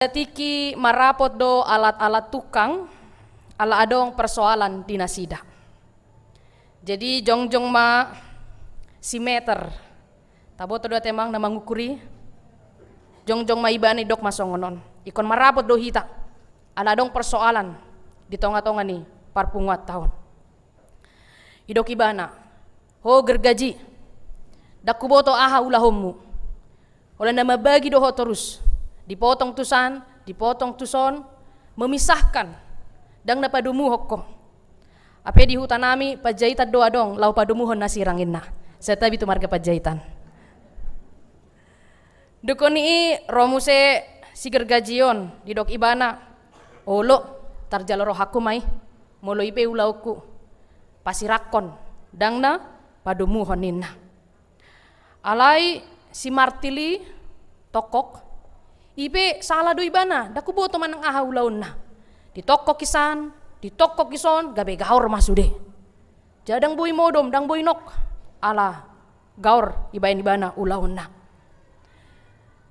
Tiki marapot do alat-alat tukang ala adong persoalan di nasida. Jadi jongjong ma si meter tabo do temang na mangukuri jongjong ma ibani dok masongonon ikon marapot do hita ala adong persoalan di tonga-tonga ni parpunguat tahun idok ibana ho gergaji dakuboto aha ulahommu oleh nama bagi do ho terus dipotong tusan, dipotong tuson, memisahkan dang napadumu hokko. Ape di hutanami pajaitan doa dong lau padumuhon nasirangin na. Serta bitu marga pajaitan. Dukoni romuse si gergajion di dok ibana. Olo tarjaloro haku mai molo ipe ulauku pasirakon dang na padumuhon ninna. Alai si martili tokok ibe salah do ibana daku boto manang aha ulaun na ditokok kisan ditokok kison gabe gaur masude jadang boy modom dang boy nok ala gaur ibain ibana ulaun na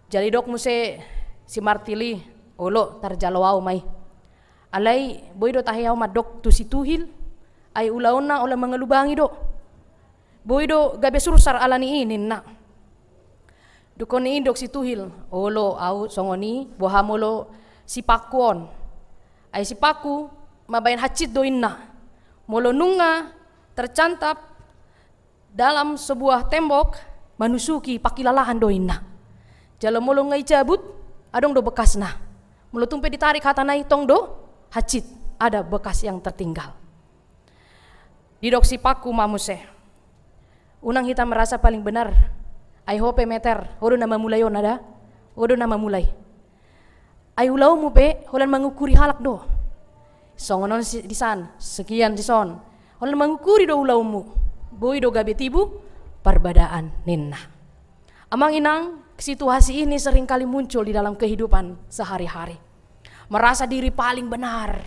jadi dok muse si martili olo tarjalawau mai alai boy do tahiyaw madok tu si tuhil ay ulaun na ola mangalubangi do boy do gabe sursar ala ni inin na dukoni indok si tuhil olo au songoni bohamolo si pakuon ay si paku mabayan hacit do inna molo nunga tercantap dalam sebuah tembok manusuki pakilalahan do inna jalo molo ngai cabut adong do bekas na molo tumpe ditarik hatanai tong do hacit ada bekas yang tertinggal didok si paku mamuse unang hita merasa paling benar ay hope meter, hodo nama mulai on ada, hodo nama mulai. Ay ulau mu pe, holan mangukuri halak do. Songonon di san, sekian di son. Holan mangukuri do ulau mu, boy do gabe tibu, perbedaan ninna. Amang inang, situasi ini sering kali muncul di dalam kehidupan sehari-hari. Merasa diri paling benar,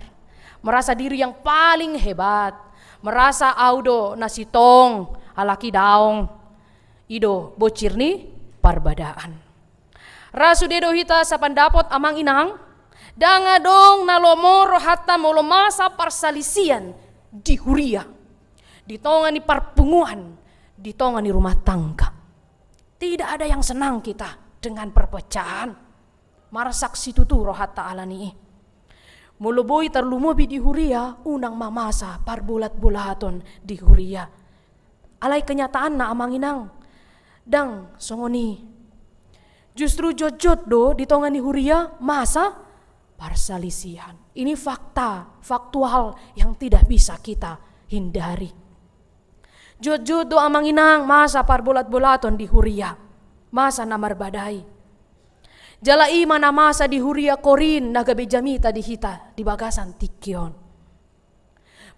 merasa diri yang paling hebat, merasa audo nasi tong, alaki daong. Ido bocir ni parbadaan. Rasu dedo hita sapandapot amang inang danga dong nalomoro hatta molo masa persalisian di huria di tonga ni parpunguan di tonga ni rumah tangga. Tidak ada yang senang kita dengan perpecahan. Marasak situ tu rohatta alani. Molo boy terlumobi di huria unang mamasa parbulat-bulaton di huria. Alai kenyataan na amang inang dang songoni justru jojot do di tongani huria masa perselisihan. Ini faktual yang tidak bisa kita hindari. Jojot do amang inang masa parbolat-bolaton di huria masa namar badai jalai mana masa di huria korin naga bejamita di hita di bagasan tikion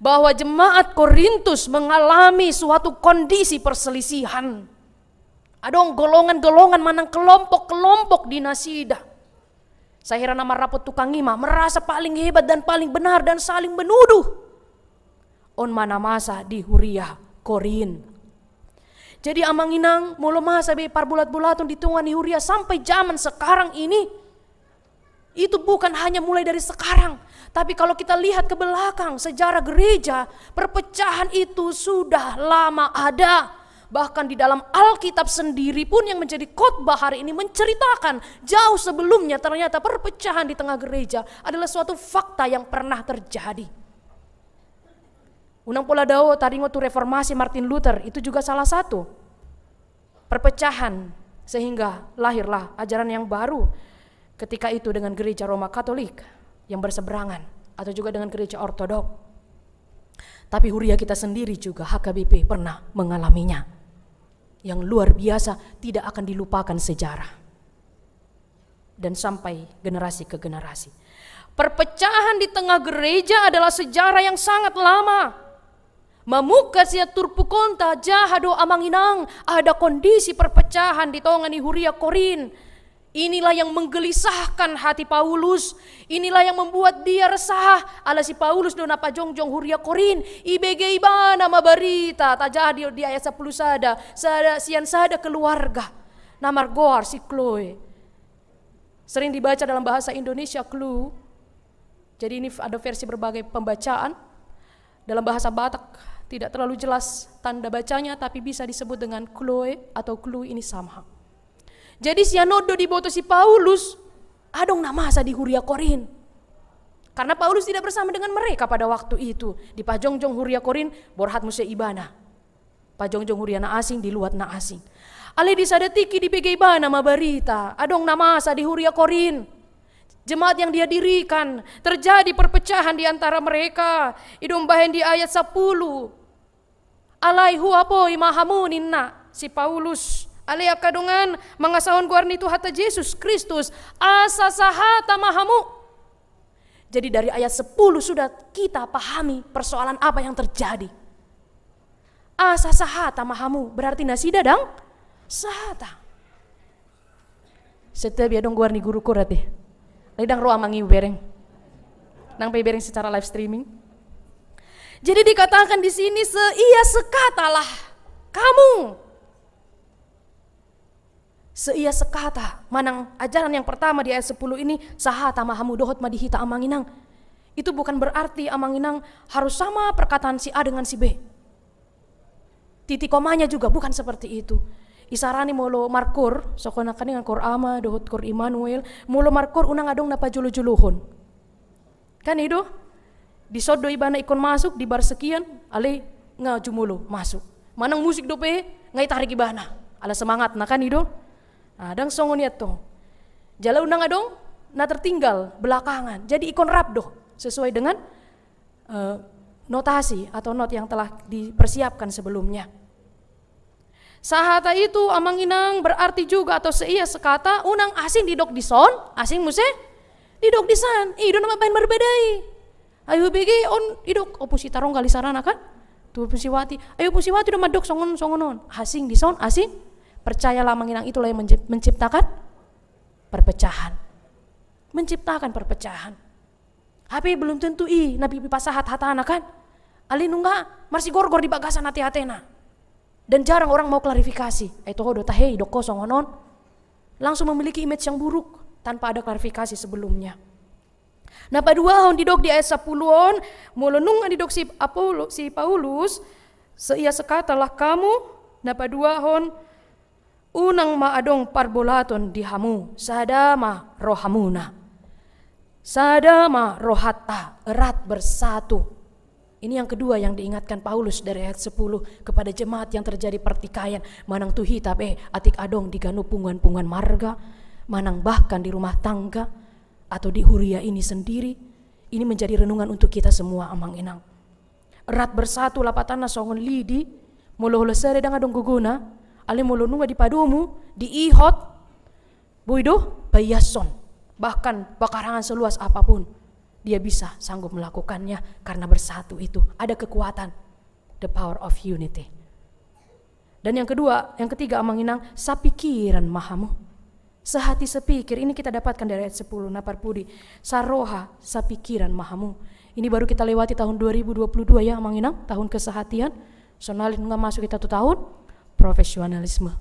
bahwa jemaat Korintus mengalami suatu kondisi perselisihan. Adong golongan-golongan manang kelompok-kelompok di nasida. Sahira nama rapot tukang ima merasa paling hebat dan paling benar dan saling menuduh. On mana masa di huria Korin. Jadi amang inang molo masa be parbulat-bulaton di tungan di huria sampai zaman sekarang ini. Itu bukan hanya mulai dari sekarang. Tapi kalau kita lihat ke belakang sejarah gereja, perpecahan itu sudah lama ada. Bahkan di dalam Alkitab sendiri pun yang menjadi khotbah hari ini menceritakan jauh sebelumnya ternyata perpecahan di tengah gereja adalah suatu fakta yang pernah terjadi. Unang pola dao taringo tu reformasi Martin Luther itu juga salah satu perpecahan sehingga lahirlah ajaran yang baru ketika itu dengan gereja Roma Katolik yang berseberangan atau juga dengan gereja Ortodok. Tapi huria kita sendiri juga HKBP pernah mengalaminya. Yang luar biasa tidak akan dilupakan sejarah. Dan sampai generasi ke generasi. Perpecahan di tengah gereja adalah sejarah yang sangat lama. Mamuka sia turpukonta jahado amang inang ada kondisi perpecahan di tongani huria Korin. Inilah yang menggelisahkan hati Paulus. Inilah yang membuat dia resah. Ala si Paulus do napa jongjong huria Korin. Ibege ibana mabarita. Tajah di ayat 10 sada sian sada keluarga. Namar goar si Chloe. Sering dibaca dalam bahasa Indonesia clue. Jadi ini ada versi berbagai pembacaan. Dalam bahasa Batak tidak terlalu jelas tanda bacanya, tapi bisa disebut dengan Chloe atau clue ini sama. Jadi si anodo di boto si Paulus, adong nama asa di Huria Korin. Karena Paulus tidak bersama dengan mereka pada waktu itu. Di pajongjong Huria Korin, borhat musia ibana. Pajongjong Huria na asing, di luat na asing. Ale di sadetiki di PG ibana mabarita, adong nama asa di Huria Korin. Jemaat yang dia dirikan, terjadi perpecahan di antara mereka. Idong bahen di ayat 10. Alai huapoi mahamunin na si Paulus. Ale akadungan mangasahon guarni tu hata Yesus Kristus asa sahata mahamu. Jadi dari ayat 10 sudah kita pahami persoalan apa yang terjadi. Asa sahata mahamu berarti nasi dadang sahata. Setiap ya dong guarni guru kurat deh. Lidang roa mangi bereng. Nang pe bereng secara live streaming. Jadi dikatakan di sini seia sekatalah kamu. Seia sekata, manang ajaran yang pertama di ayat 10 ini sahata mahamu dohot madihita amanginang. Itu bukan berarti amanginang harus sama perkataan si A dengan si B. Titik komanya juga bukan seperti itu. Isarani molo markur, sokona kani ngangkor ama dohot kor Immanuel, molo markur unang adong napa julu-juluhon. Kan itu? Di sodo ibana ikon masuk di bar sekian, ale ngajumulo masuk. Manang musik dope ngai tarik ibana. Ala semangat na kan itu? Adang songon ya to. Jala unang adong na tertinggal belakangan. Jadi ikon rap doh sesuai dengan notasi atau not yang telah dipersiapkan sebelumnya. Sahata itu amanginang berarti juga atau seia sekata unang asing didok di son, asing muse didok di san. Ido nama bain berbedai. Ayo begi on idok opusi tarong kali sarana kan? Tu pusiwati. Ayo pusiwati do madok songon-songonon. Asing di son, asing. Percayalah manginang itulah yang menciptakan perpecahan. Menciptakan perpecahan. Tapi belum tentu nabi pasahat hatana kan? Alinunga masih gor-gor di bagasan hati-hatena. Dan jarang orang mau klarifikasi. Itu hodo tahei dok kosong onon. Langsung memiliki image yang buruk tanpa ada klarifikasi sebelumnya. Napa dua hon didok di ayat 10-on, mulunung didok si Paulus, seia sekatalah kamu, napa dua hon unang maadong parbolaton dihamu, sadama rohamuna. Sadama rohata, erat bersatu. Ini yang kedua yang diingatkan Paulus dari ayat 10 kepada jemaat yang terjadi pertikaian. Manang tuhi tape atik adong diganu pungan-pungan marga, manang bahkan di rumah tangga atau di Huria ini sendiri. Ini menjadi renungan untuk kita semua amang inang. Erat bersatu lapatana songon lidi, molo sere dang adong guguna. Ale molo nunga di padumu, di ihot, buido, bayason. Bahkan bakarangan seluas apapun, dia bisa sanggup melakukannya karena bersatu itu. Ada kekuatan, the power of unity. Dan yang ketiga amanginang, sapikiran mahamu. Sehati sepikir, ini kita dapatkan dari ayat 10, napar pudi. Saroha sapikiran mahamu. Ini baru kita lewati tahun 2022 ya amanginang, tahun kesehatian. Sonalin nggak masuk kita tuh tahun profesionalisme.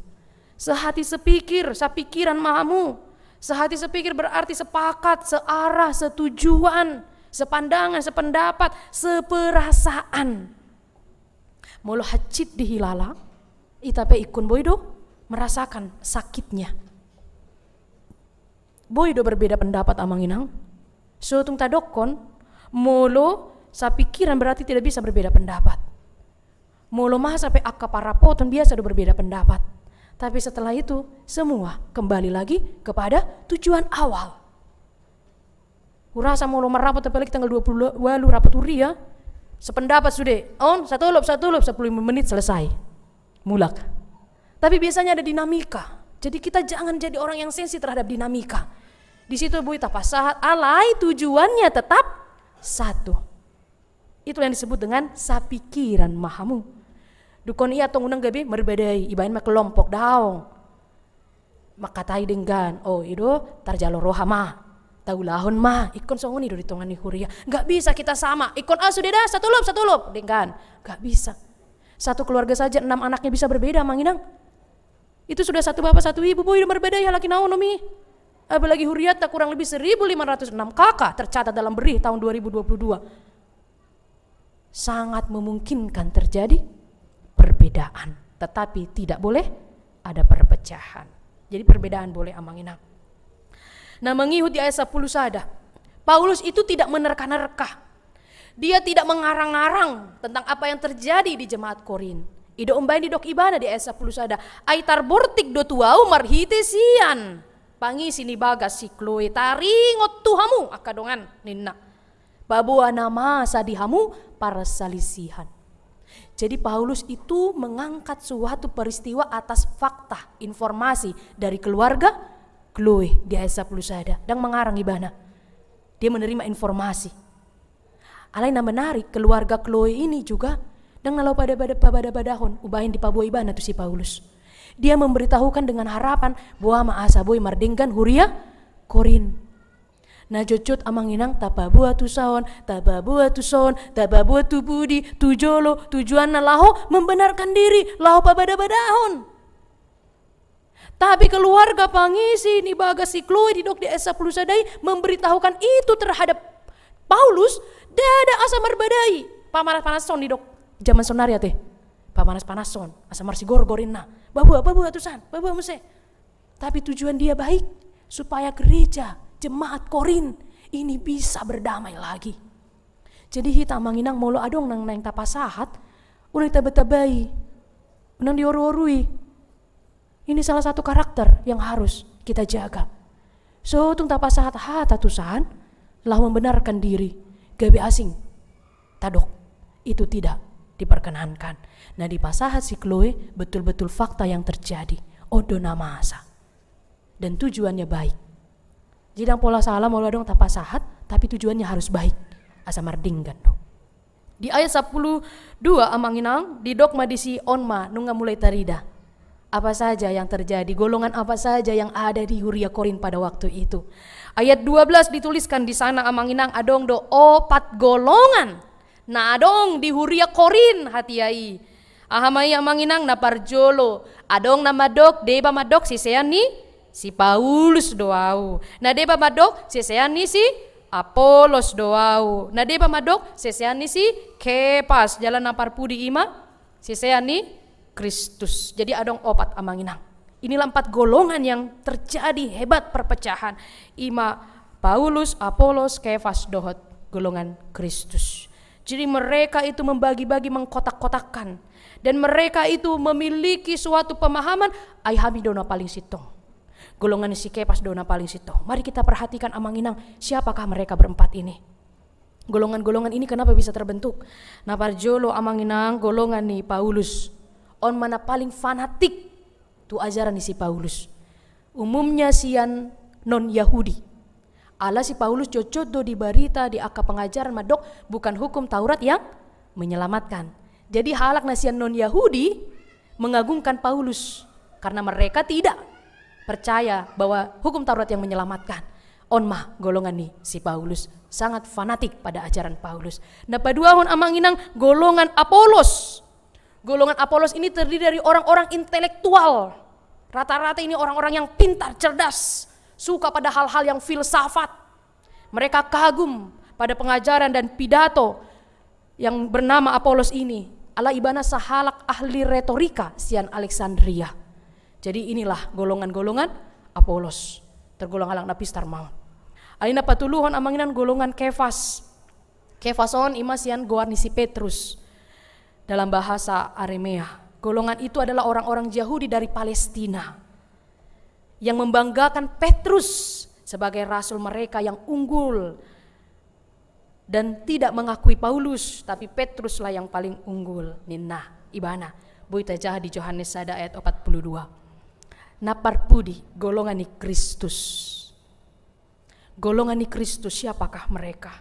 Sehati sepikir, sapikiran mahamu. Sehati sepikir berarti sepakat, searah, setujuan, sepandangan, sependapat, seperasaan. Molo hacit dihilala, itape ikun boydo merasakan sakitnya. Boydo berbeda pendapat amanginang. Sutung tadokon, molo sapikiran berarti tidak bisa berbeda pendapat. Molo mah sampai akka parapoton biasa do berbeda pendapat. Tapi setelah itu semua kembali lagi kepada tujuan awal. Kurasa molo merapat apalagi tanggal 20 rapat Huria. Sependapat sudah. On satu lop 10 menit selesai. Mulak. Tapi biasanya ada dinamika. Jadi kita jangan jadi orang yang sensi terhadap dinamika. Di situ buita pasahat alai tujuannya tetap satu. Itu yang disebut dengan sapikiran mahamu. Dukon iya tong unang gabi merbedai ibain mak kelompok daong. Makatai dengan ido tarjalo rohama. Taulahon mah ikon songon ido ditongan ni Huria. Enggak bisa kita sama. Ikon sudah dah satu lop dengan. Enggak bisa. Satu keluarga saja 6 anaknya bisa berbeda manginang. Itu sudah satu bapak satu ibu boy berbeda ya laki naon nomi. Apalagi huriatnya kurang lebih 1506 kakak tercatat dalam BRI tahun 2022. Sangat memungkinkan terjadi perbedaan, tetapi tidak boleh ada perpecahan. Jadi perbedaan boleh amanginang. Nah, mengikut di ayat 10 sada, Paulus itu tidak menerka-nerka. Dia tidak mengarang-arang tentang apa yang terjadi di jemaat Korin. Ido umbain di dok ibana di ayat 10 sada. Aitar bortik do tuau marhite sian. Pangisi ni bagas si Chloe taringot tuhamu akadongan ninna. Babua nama sadihamu para salisihan. Jadi Paulus itu mengangkat suatu peristiwa atas fakta, informasi dari keluarga Chloe di ayat 10 sada. Dan mengarang ibana. Dia menerima informasi. Alain menarik, keluarga Chloe ini juga dan nalau pada badahon ubahin di pabua ibana tu si Paulus. Dia memberitahukan dengan harapan bahwa maasa boy mardenggan huria Korin. Nah jocot amanginang tababua tu saon, tababua tu son, tababua tu budi, tu jolo, tujuan laho membenarkan diri, laho badahon. Tapi keluarga pangisi ni bagas si Chloe di dok di esa pulusadai memberitahukan itu terhadap Paulus, dada asa marbadai. Pamanas son di dok zaman sonaria teh. Pamanas son, asa marsi gorgorin na. Babua atusan, babua muse. Tapi tujuan dia baik, supaya gereja, jemaat Korin ini bisa berdamai lagi. Jadi kita manginang molo adong nang tapasahat, unang tabatabai, unang dioru-orui. Ini salah satu karakter yang harus kita jaga. So tung tapasahat hatatusan, lah membenarkan diri, gabe asing, tadok, itu tidak diperkenankan. Nah di pasahat si Chloe betul-betul fakta yang terjadi. Odo namasa. Dan tujuannya baik. Jidang pola salah mau dong tapasahat, tapi tujuannya harus baik. Asa mardinggan do. Di ayat 12 amanginang di dogma di si onma nunga mulai tarida. Apa saja yang terjadi, golongan apa saja yang ada di Huria Korin pada waktu itu. Ayat 12 dituliskan di sana amanginang adong do opat golongan. Na adong di Huria Korin hatiai. Ahamai amanginang na parjolo. Adong na madok, deba madok si seani si Paulus doau. Na deba madok si seani si Apolos doau. Na deba madok si seani si Kepas. Jalan na parpudi ima si seani Kristus. Jadi adong opat amanginang. Inilah 4 golongan yang terjadi hebat perpecahan. Ima Paulus, Apolos, Kefas, dohot golongan Kristus. Jadi mereka itu membagi-bagi mengkotak-kotakkan. Dan mereka itu memiliki suatu pemahaman ai hami dona paling sitong. Golongan si Kepas dona paling sitong. Mari kita perhatikan amanginang siapakah mereka berempat ini. Golongan-golongan ini kenapa bisa terbentuk? Nah parjolo amanginang golongan nih Paulus. On mana paling fanatik tu ajaran si Paulus. Umumnya sian non Yahudi. Ala si Paulus cocok do di barita di aka pengajaran madok bukan hukum Taurat yang menyelamatkan. Jadi halak nasian non Yahudi mengagungkan Paulus karena mereka tidak percaya bahwa hukum Taurat yang menyelamatkan. On mah golongan nih si Paulus sangat fanatik pada ajaran Paulus. Nah paduahon amanginang golongan Apolos. Golongan Apolos ini terdiri dari orang-orang intelektual. Rata-rata ini orang-orang yang pintar, cerdas, suka pada hal-hal yang filsafat. Mereka kagum pada pengajaran dan pidato yang bernama Apolos ini. Ala ibana sahalak ahli retorika sian Alexandria. Jadi inilah golongan-golongan Apolos. Tergolong alang napistar mau. Alina patuluhon amanginan golongan Kefas. Kefason ima sian goarnisi Petrus. Dalam bahasa Aramea, golongan itu adalah orang-orang Yahudi dari Palestina yang membanggakan Petrus sebagai rasul mereka yang unggul dan tidak mengakui Paulus, tapi Petruslah yang paling unggul. Nina ibana boita jaha di Yohanes sada ayat 42. Naparpudi golongan ni Kristus. Golongan ni Kristus siapakah mereka?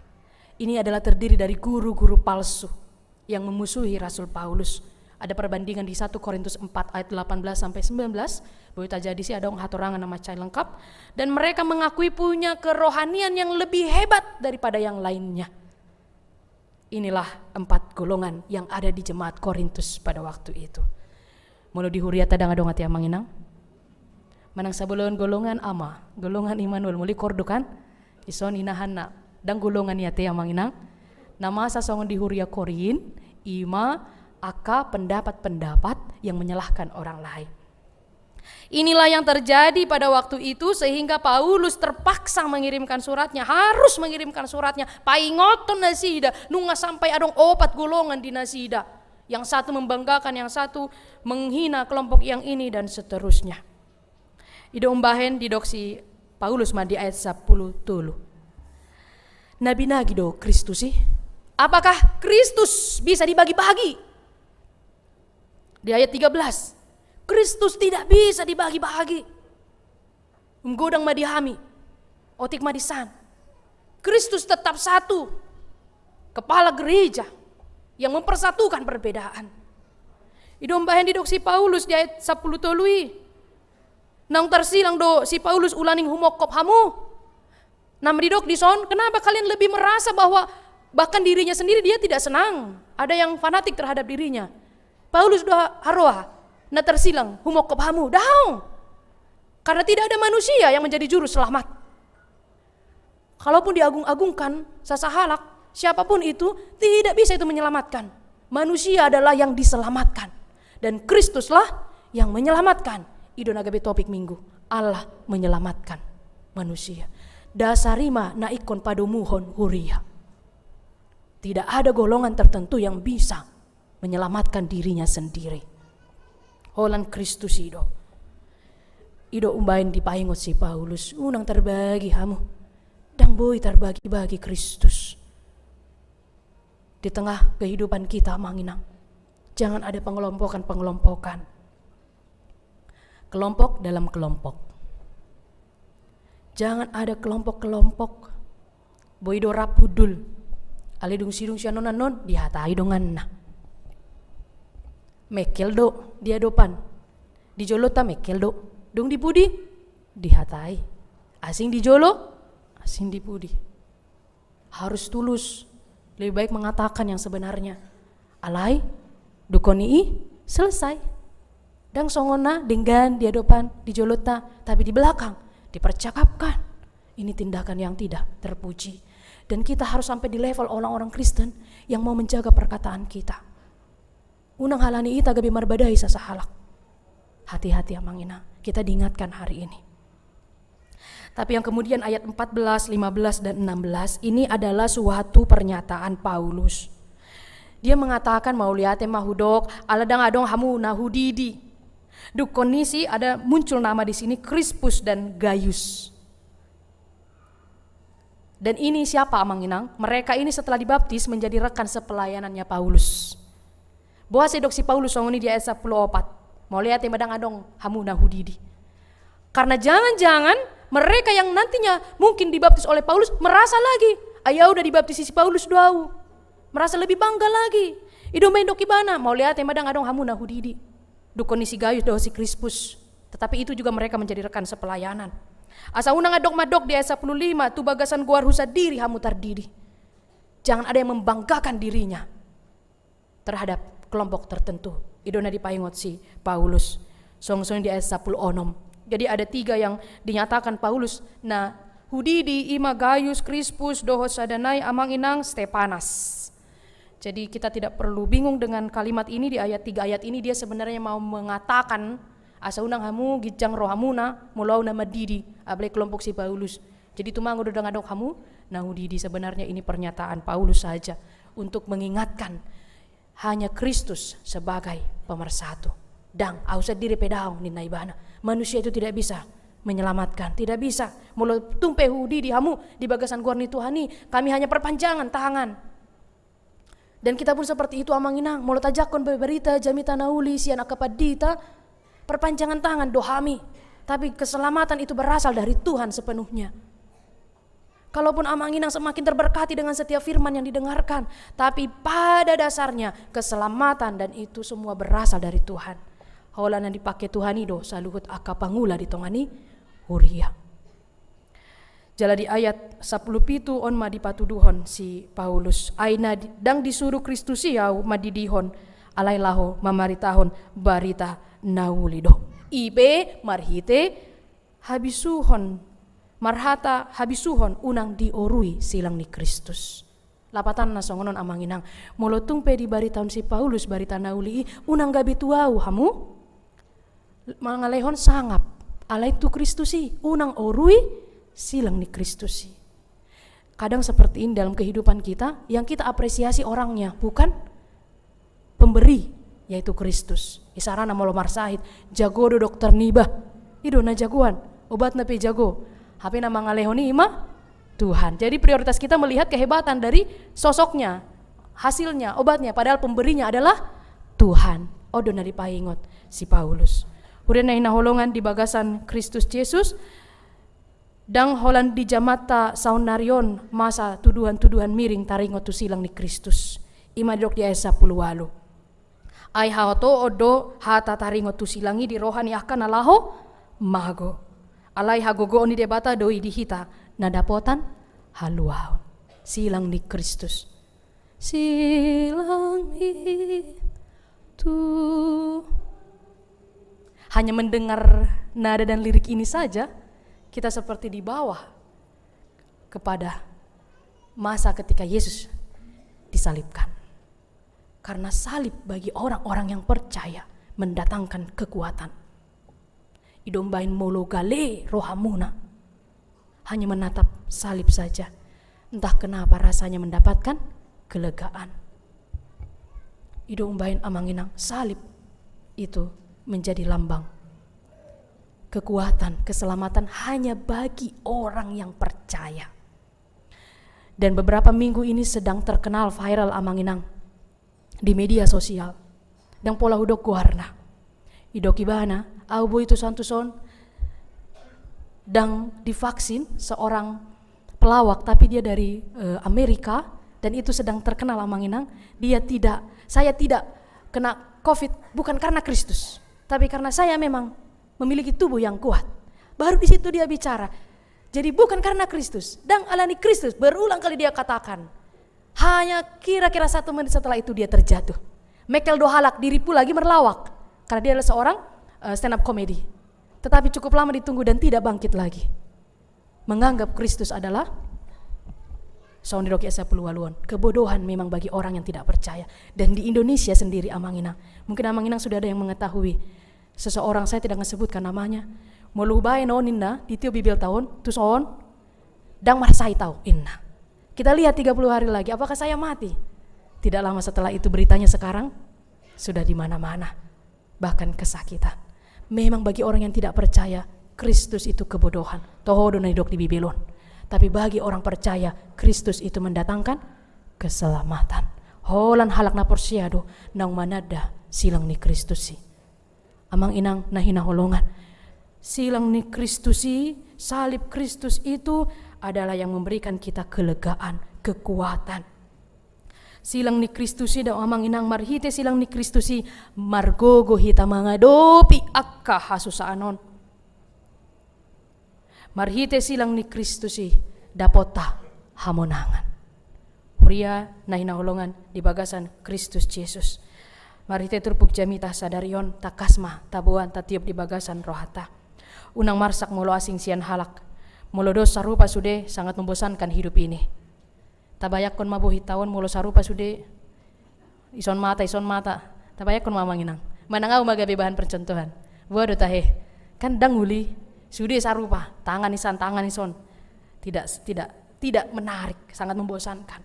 Ini adalah terdiri dari guru-guru palsu yang memusuhi Rasul Paulus. Ada perbandingan di 1 Korintus 4 ayat 18 sampai 19. Boleh jadi sih ada hatorangan nama cai lengkap. Dan mereka mengakui punya kerohanian yang lebih hebat daripada yang lainnya. Inilah 4 golongan yang ada di jemaat Korintus pada waktu itu. Mulu di Huria tadang adong hati amanginang. Manang sabulon golongan ama, golongan Immanuel muli kordo kan? Ison inahanna dan golongan yate amang inang. Nama sasongon di Huria Korin, ima aka pendapat-pendapat yang menyalahkan orang lain. Inilah yang terjadi pada waktu itu sehingga Paulus terpaksa mengirimkan suratnya, harus mengirimkan suratnya. Paingoton nasida, nunga sampai adong 4 golongan di nasida. Yang satu membanggakan, yang satu menghina kelompok yang ini dan seterusnya. Ido umbahen di doksi Paulus di ayat 10 tulu. Nabi nagi do Kristus sih. Apakah Kristus bisa dibagi-bagi? Di ayat 13. Kristus tidak bisa dibagi-bagi. Menggodang madihami, otik madisan. Kristus tetap satu, kepala gereja yang mempersatukan perbedaan. Idombahan di doksi Paulus di ayat 10 tolui. Nang tersilang do si Paulus ulaning humokop hamu. Nam didok di son, kenapa kalian lebih merasa bahwa bahkan dirinya sendiri dia tidak senang. Ada yang fanatik terhadap dirinya. Paulus doa haroa. Na tersilang humokop hamu daung. Karena tidak ada manusia yang menjadi juru selamat. Kalaupun diagung-agungkan sasahalak, siapapun itu tidak bisa itu menyelamatkan. Manusia adalah yang diselamatkan dan Kristuslah yang menyelamatkan. Idon agabe topik minggu, Allah menyelamatkan manusia. Dasarima naikon padomuhon huria. Tidak ada golongan tertentu yang bisa menyelamatkan dirinya sendiri. Holan Kristus ido umbain dipaingot si Paulus, unang terbagi hamu, dang boy terbagi-bagi Kristus. Di tengah kehidupan kita manginang, jangan ada pengelompokan. Kelompok dalam kelompok. Jangan ada kelompok-kelompok. Boy do rapudul, alidung sidung sianonan non dihatai dongan na. Mekel do dia dopan di jolo ta mekel do dong di pudi dihatai asing di jolo asing di pudi. Harus tulus, lebih baik mengatakan yang sebenarnya. Alai dukoni selesai dang songona dengan dia dopan di jolo ta, tapi di belakang dipercakapkan. Ini tindakan yang tidak terpuji dan kita harus sampai di level orang-orang Kristen yang mau menjaga perkataan kita. Unang halani ita gabi marbadai sasahalak. Hati-hati amangina, kita diingatkan hari ini. Tapi yang kemudian ayat 14, 15 dan 16 ini adalah suatu pernyataan Paulus. Dia mengatakan mau liate mahudok, aladang adong hamu nahudidi. Duk kondisi ada muncul nama di sini Crispus dan Gaius. Dan ini siapa amanginang? Mereka ini setelah dibaptis menjadi rekan sepelayanannya Paulus. Bahwa sedok si Paulus songoni di ayat 14. Mau lihat yang madang adong hamu nahudidi. Karena jangan-jangan mereka yang nantinya mungkin dibaptis oleh Paulus merasa lagi, ayah udah dibaptis si Paulus doau. Merasa lebih bangga lagi. Ido main dok ibana, mau lihat yang madang adong hamu nahudidi. Dukoni si Gaius doa si Crispus. Tetapi itu juga mereka menjadi rekan sepelayanan. Asa unang adok madok di ayat 15, tu bagasan guar husa diri hamu tardidi. Jangan ada yang membanggakan dirinya terhadap kelompok tertentu. Idona dipaingot si Paulus. Song-song di ayat 10 onom. Jadi ada 3 yang dinyatakan Paulus. Nah, hudidi, ima, Gaius, Crispus, dohos sadanai, amang inang, Stepanas. Jadi kita tidak perlu bingung dengan kalimat ini. Di ayat 3 ayat ini dia sebenarnya mau mengatakan asa unang hamu gijang rohamuna mulau nama didi ablay kelompok si Paulus. Jadi tumang udah ngadok hamu nah hudidi. Sebenarnya ini pernyataan Paulus saja untuk mengingatkan hanya Kristus sebagai pemersatu. Dang, ausad diri pedaung ni naibana. Manusia itu tidak bisa menyelamatkan, tidak bisa. Mulo tumpe hudi di hamu di bagasan guar ni Tuhani, kami hanya perpanjangan tangan. Dan kita pun seperti itu amanginang. Mulo tajakon berita jamita nauli sian akapadita, perpanjangan tangan dohami. Tapi keselamatan itu berasal dari Tuhan sepenuhnya. Kalaupun amanginang semakin terberkati dengan setiap firman yang didengarkan, tapi pada dasarnya keselamatan dan itu semua berasal dari Tuhan. Haulan yang dipakai Tuhan itu saluhut akapangula di tongani huria. Jala di ayat 10 pitu on madipatuduhon si Paulus. Aina dang disuruh Kristus yau madidihon alailaho mamaritahon barita naulido. Ibe marhite habisuhon marhata habisuhon unang diorui silang ni Kristus. Lapatan na songonon amanginang molotung pe di bari tahun si Paulus bari tanauli unang gabi tuau hamu mangalehon sangap alai tu Kristusi unang orui silang ni Kristusi. Kadang seperti ini dalam kehidupan kita, yang kita apresiasi orangnya bukan pemberi yaitu Kristus. Isarana molo marsahit jago do dokter nibah ido na jagoan obat na pe jago hape na mangalehoni ima Tuhan. Jadi prioritas kita melihat kehebatan dari sosoknya, hasilnya, obatnya, padahal pemberinya adalah Tuhan. Odo na dipaingot si Paulus. Hurena ina holongan di bagasan Kristus Yesus dang holan di jamata saunarion masa tuduhan-tuduhan miring taringot tu silang ni Kristus. Ima dok di ayat 10 walu. Ai haoto odo hata taringot tu silangi di rohani akan alaho mago. Alai hagogo ni debata doi dihita nadapotan haluahon silang ni Kristus. Silang itu hanya mendengar nada dan lirik ini saja kita seperti di bawah kepada masa ketika Yesus disalibkan. Karena salib bagi orang-orang yang percaya mendatangkan kekuatan. Idombain molo gale rohamuna. Hanya menatap salib saja. Entah kenapa rasanya mendapatkan kelegaan. Idombain amanginang salib itu menjadi lambang kekuatan, keselamatan hanya bagi orang yang percaya. Dan beberapa minggu ini sedang terkenal viral amanginang di media sosial. Dan pola hudok warna. Idokibana, aubo itu santuson dan divaksin seorang pelawak tapi dia dari Amerika dan itu sedang terkenal amanginang. Saya tidak kena COVID bukan karena Kristus, tapi karena saya memang memiliki tubuh yang kuat. Baru di situ dia bicara. Jadi bukan karena Kristus dan alani Kristus, berulang kali dia katakan. Hanya kira-kira 1 menit setelah itu dia terjatuh. Mekel dohalak diripu lagi merlawak karena dia adalah seorang stand up comedy. Tetapi cukup lama ditunggu dan tidak bangkit lagi. Menganggap Kristus adalah kebodohan memang bagi orang yang tidak percaya. Dan di Indonesia sendiri amanginang, mungkin amanginang sudah ada yang mengetahui seseorang, saya tidak sebutkan namanya, molubai noninna di tio bibil tahun tu soon dang marsai tahu inna. Kita lihat 30 hari lagi apakah saya mati. Tidak lama setelah itu beritanya sekarang sudah di mana-mana, bahkan kesakitan. Memang bagi orang yang tidak percaya Kristus itu kebodohan. Tohodo na hidok di Bibilon. Tapi bagi orang percaya Kristus itu mendatangkan keselamatan. Holan halak na porsiado nang manada silang ni Kristusi. Amang inang nahina holongan. Silang ni Kristusi, salib Kristus itu adalah yang memberikan kita kelegaan, kekuatan. Silang ni Kristusi daw amang inang marhite silang ni Kristusi margogo hita mangadopi akka hasusaanon. Marhite silang ni Kristusi dapota hamonangan. Huria na hinaholongan di bagasan Kristus Yesus. Marhite turpuk jamita sadarion takasma tabuan tatiup di bagasan rohata. Unang marsak molo asing sian halak. Molo dos sarupa sude sangat membosankan hidup ini. Tabayak kon mabuhi tawon molo sarupa sude ison mata. Tabayak kon mamanginang. Manangau magabi bahan percontohan. Waduh tahe. Kan danguli sude sarupa, tangan ison. Tidak menarik, sangat membosankan.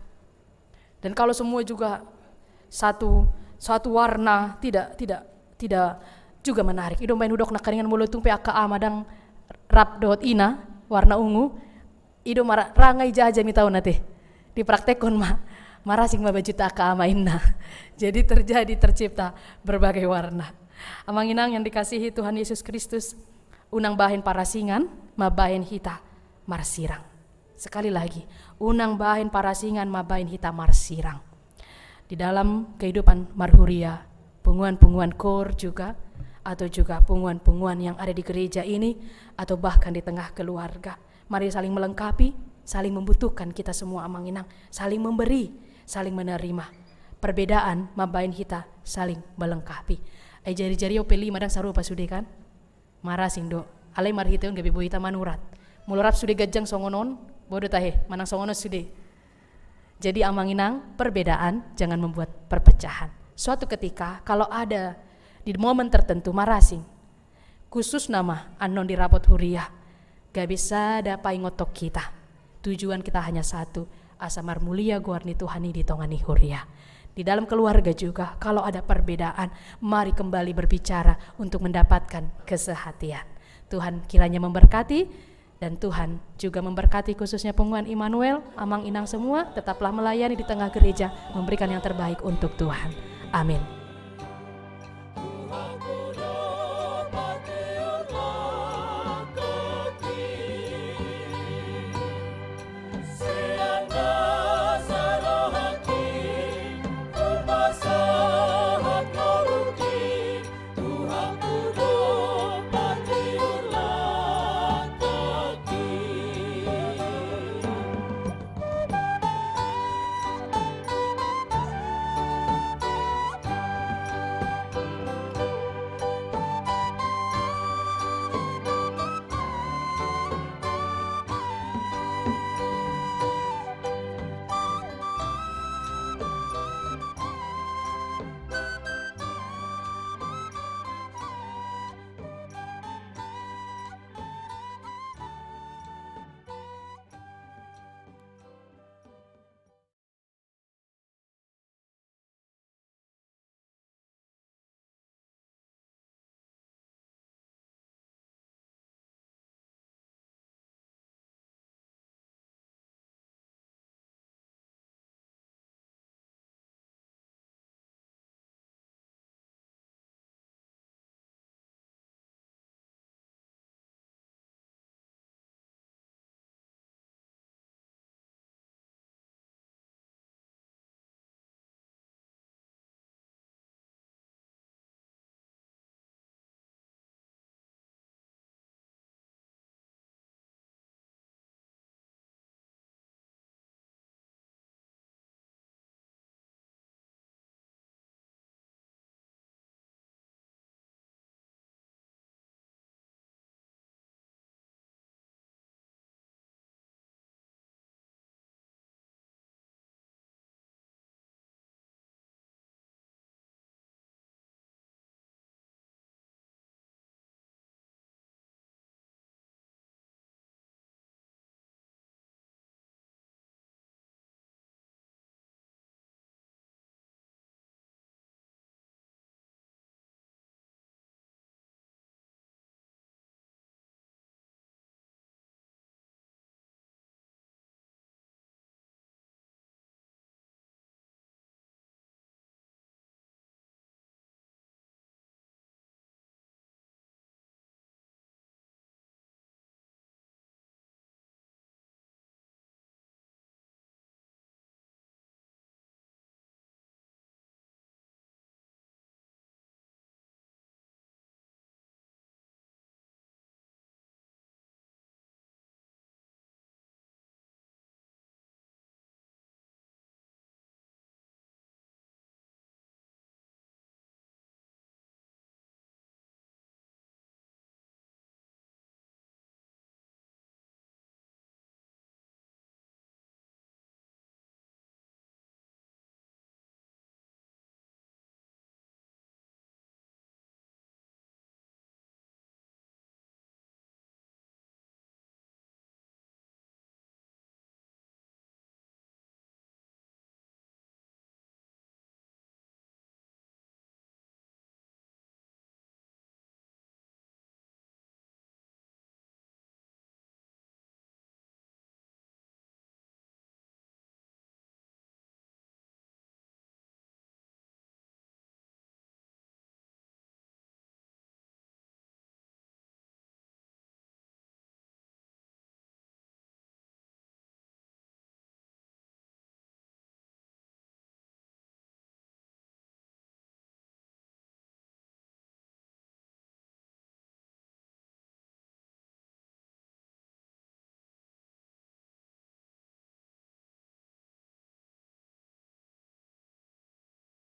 Dan kalau semua juga satu warna tidak juga menarik. Idom main hudok nakaringan mulu tumpe aka amadang rap dot ina warna ungu. Idom rangai jaja mi tahu nate. Dipraktekon marasing mabajuta aka ama inna. Jadi tercipta berbagai warna. Amanginang yang dikasihi Tuhan Yesus Kristus, unang bahin parasingan, mabahin hita marsirang. Sekali lagi, unang bahin parasingan, mabahin hita marsirang. Di dalam kehidupan marhuria, punguan-punguan kor juga, atau juga punguan-punguan yang ada di gereja ini, atau bahkan di tengah keluarga. Mari saling melengkapi, saling membutuhkan kita semua amanginang, saling memberi, saling menerima. Perbedaan mabahin hita saling melengkapi. Jari-jari opeli madang sarupa sude kan? Marasing do alai marhiteun gabi boita manurat. Mulurap sude gajang songonon, bodoh tahe, manang songonon sude. Jadi amanginang, perbedaan jangan membuat perpecahan. Suatu ketika kalau ada di momen tertentu marasing, khusus nama anon di rapot huriah, gak bisa dapat ngotok kita. Tujuan kita hanya satu, asamar mulia guarni Tuhani di tongani huriah. Di dalam keluarga juga kalau ada perbedaan, mari kembali berbicara untuk mendapatkan kesehatian. Tuhan kiranya memberkati. Dan Tuhan juga memberkati khususnya pengumuman Immanuel, Amang Inang semua, tetaplah melayani di tengah gereja, memberikan yang terbaik untuk Tuhan. Amin.